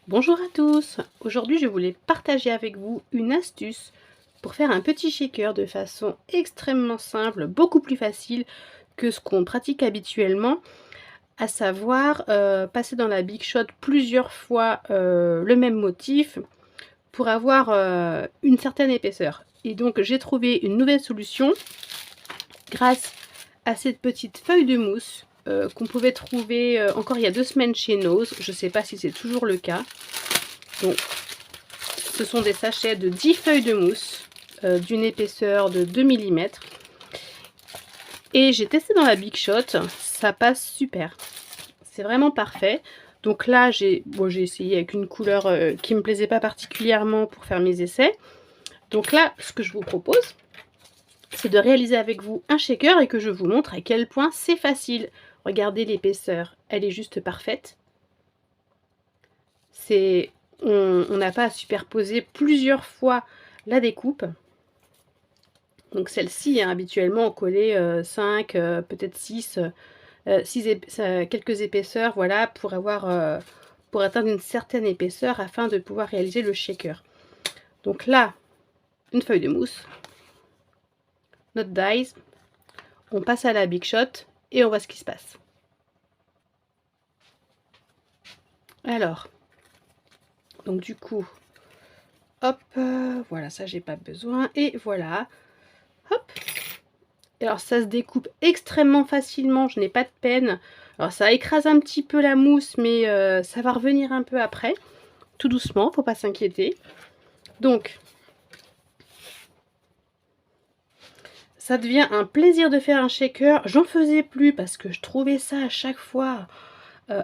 Bonjour à tous, aujourd'hui je voulais partager avec vous une astuce pour faire un petit shaker de façon extrêmement simple, beaucoup plus facile que ce qu'on pratique habituellement, à savoir passer dans la Big Shot plusieurs fois le même motif pour avoir une certaine épaisseur. Et donc j'ai trouvé une nouvelle solution grâce à cette petite feuille de mousse qu'on pouvait trouver encore il y a 2 semaines chez Nose. Je ne sais pas si c'est toujours le cas. Donc, ce sont des sachets de 10 feuilles de mousse d'une épaisseur de 2 mm. Et j'ai testé dans la Big Shot, ça passe super. C'est vraiment parfait. Donc là, j'ai essayé avec une couleur qui ne me plaisait pas particulièrement pour faire mes essais. Donc là, ce que je vous propose, c'est de réaliser avec vous un shaker et que je vous montre à quel point c'est facile. Regardez l'épaisseur, elle est juste parfaite. On n'a pas à superposer plusieurs fois la découpe. Donc celle-ci, hein, habituellement, on collait 5, peut-être 6, quelques épaisseurs, voilà, pour atteindre une certaine épaisseur afin de pouvoir réaliser le shaker. Donc là, une feuille de mousse, notre dies, on passe à la Big Shot et on voit ce qui se passe. Alors, donc du coup, hop, voilà, ça j'ai pas besoin, et voilà, hop. Alors ça se découpe extrêmement facilement, je n'ai pas de peine. Alors ça écrase un petit peu la mousse, mais ça va revenir un peu après. Tout doucement, faut pas s'inquiéter. Donc, ça devient un plaisir de faire un shaker. J'en faisais plus parce que je trouvais ça à chaque fois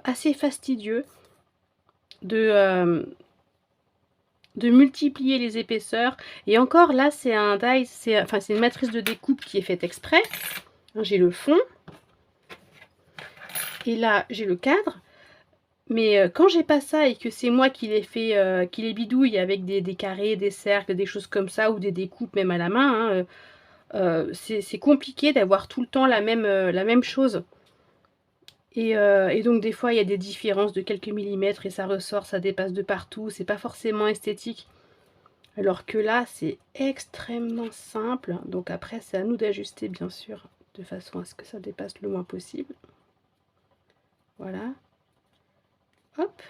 assez fastidieux de multiplier les épaisseurs. Et encore là, c'est un die, c'est une matrice de découpe qui est faite exprès. J'ai le fond. Et là, j'ai le cadre. Mais quand j'ai pas ça et que c'est moi qui les fait, qui les bidouille avec des carrés, des cercles, des choses comme ça, ou des découpes même à la main, hein, c'est compliqué d'avoir tout le temps la même chose. Et donc des fois il y a des différences de quelques millimètres et ça ressort, ça dépasse de partout, c'est pas forcément esthétique. Alors que là c'est extrêmement simple, donc après c'est à nous d'ajuster bien sûr, de façon à ce que ça dépasse le moins possible. Voilà. Hop.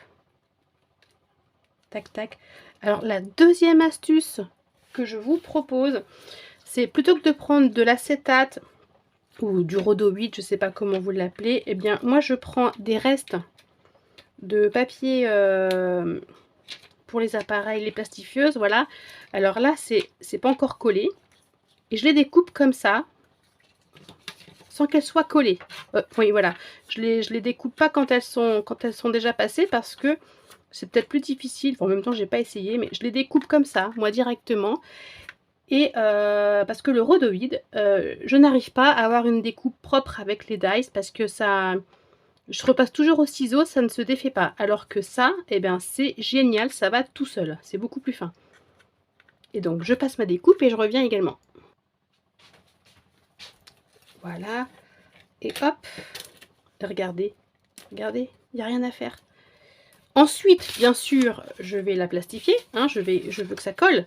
Tac tac. Alors la deuxième astuce que je vous propose, c'est plutôt que de prendre de l'acétate ou du rhodoïde, je sais pas comment vous l'appelez, et bien moi je prends des restes de papier pour les appareils, les plastifieuses, voilà. Alors là c'est pas encore collé et je les découpe comme ça sans qu'elles soient collées. Oui voilà, je les découpe pas quand elles sont déjà passées parce que c'est peut-être plus difficile. En même temps j'ai pas essayé, mais je les découpe comme ça moi directement. Et parce que le rhodoïde, je n'arrive pas à avoir une découpe propre avec les dies parce que ça, je repasse toujours au ciseau, ça ne se défait pas. Alors que ça, eh bien c'est génial, ça va tout seul, c'est beaucoup plus fin. Et donc je passe ma découpe et je reviens également. Voilà, et hop, regardez, regardez, il n'y a rien à faire. Ensuite, bien sûr, je vais la plastifier, hein, je veux que ça colle.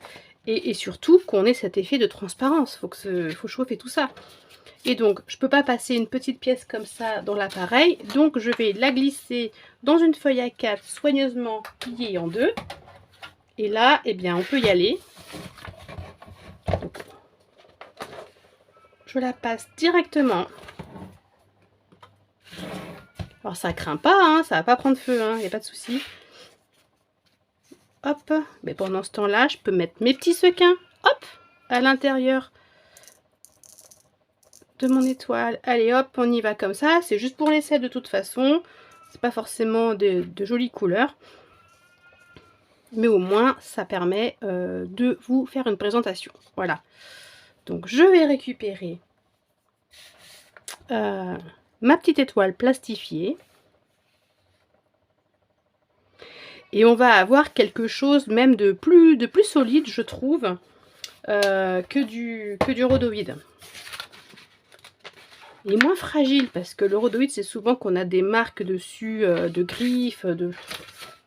Et surtout qu'on ait cet effet de transparence, faut chauffer tout ça. Et donc, je ne peux pas passer une petite pièce comme ça dans l'appareil, donc je vais la glisser dans une feuille A4 soigneusement pliée en deux. Et là, eh bien, on peut y aller. Donc, je la passe directement. Alors, ça craint pas, hein, ça va pas prendre feu, il n'y a pas de souci. Hop, mais pendant ce temps-là, je peux mettre mes petits sequins, hop, à l'intérieur de mon étoile. Allez hop, on y va comme ça, c'est juste pour l'essai de toute façon, c'est pas forcément de jolies couleurs, mais au moins ça permet de vous faire une présentation. Voilà, donc je vais récupérer ma petite étoile plastifiée et on va avoir quelque chose même de plus solide, je trouve, que du rhodoïde. Il est moins fragile parce que le rhodoïde, c'est souvent qu'on a des marques dessus, de griffes,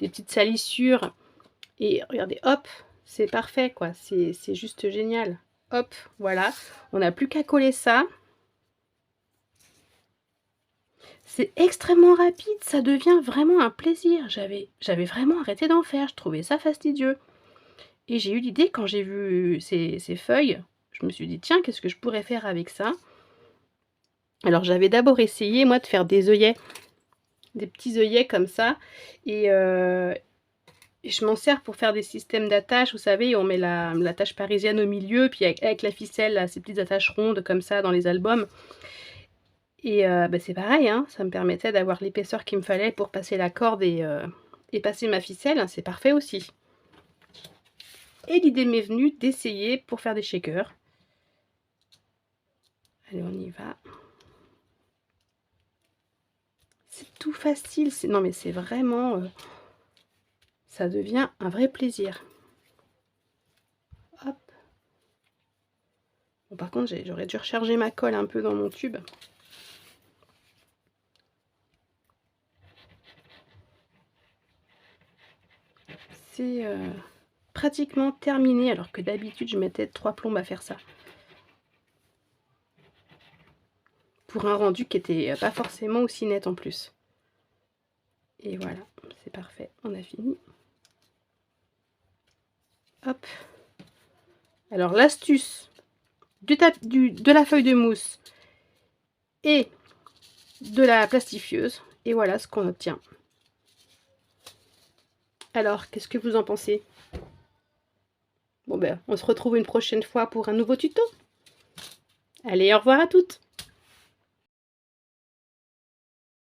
des petites salissures. Et regardez, hop, c'est parfait quoi, c'est juste génial. Hop, voilà, on n'a plus qu'à coller ça. C'est extrêmement rapide, ça devient vraiment un plaisir. J'avais vraiment arrêté d'en faire, je trouvais ça fastidieux. Et j'ai eu l'idée quand j'ai vu ces feuilles, je me suis dit tiens, qu'est-ce que je pourrais faire avec ça? Alors j'avais d'abord essayé moi de faire des œillets, des petits œillets comme ça, et je m'en sers pour faire des systèmes d'attache, vous savez, on met l'attache parisienne au milieu, puis avec la ficelle, là, ces petites attaches rondes comme ça dans les albums. Et bah, c'est pareil, hein, ça me permettait d'avoir l'épaisseur qu'il me fallait pour passer la corde et passer ma ficelle, c'est parfait aussi. Et l'idée m'est venue d'essayer pour faire des shakers. Allez, on y va. C'est tout facile, non mais c'est vraiment... ça devient un vrai plaisir. Hop. Bon, par contre, j'aurais dû recharger ma colle un peu dans mon tube. C'est pratiquement terminé, alors que d'habitude, je mettais 3 plombes à faire ça. Pour un rendu qui était pas forcément aussi net en plus. Et voilà, c'est parfait, on a fini. Hop. Alors l'astuce de la feuille de mousse et de la plastifieuse, et voilà ce qu'on obtient. Alors, qu'est-ce que vous en pensez? Bon ben, on se retrouve une prochaine fois pour un nouveau tuto. Allez, au revoir à toutes!